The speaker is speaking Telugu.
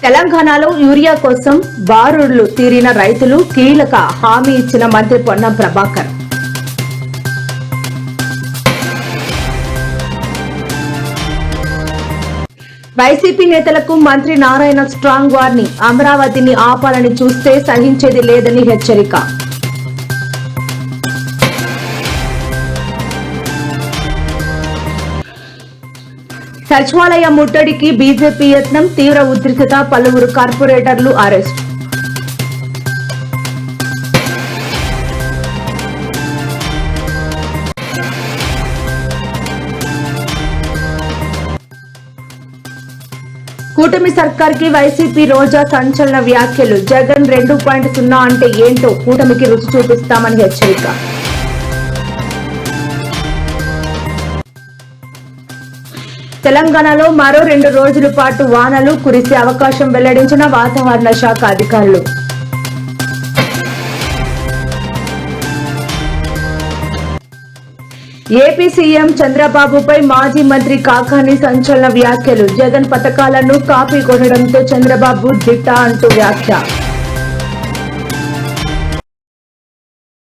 తెలంగాణలో యూరియా కోసం బారులు తీరిన రైతులు కీలక హామీ ఇచ్చిన మంత్రి పొన్నం ప్రభాకర్. వైసీపీ నేతలకు మంత్రి నారాయణ స్ట్రాంగ్ వార్నింగ్. అమరావతిని ఆపాలని చూస్తే సహించేది లేదని హెచ్చరిక. సచివాలయ ముట్టడికి బీజేపీ యత్నం, తీవ్ర ఉద్రిక్తత, పలువురు కార్పొరేటర్లు అరెస్ట్. కూటమి సర్కార్కి వైసీపీ రోజా సంచలన వ్యాఖ్యలు. జగన్ 2.0 అంటే ఏంటో కూటమికి రుచి చూపిస్తామని హెచ్చరిక. తెలంగాణలో మరో 2 రోజుల పాటు వానలు కురిసే అవకాశం వెల్లడించిన వాతావరణ శాఖ అధికారులు. ఏపీ సీఎం చంద్రబాబుపై మాజీ మంత్రి కాకాని సంచలన వ్యాఖ్యలు. జగన్ పథకాలను కాపీ కొనడంతో చంద్రబాబు దిట్ట అంటూ వ్యాఖ్య.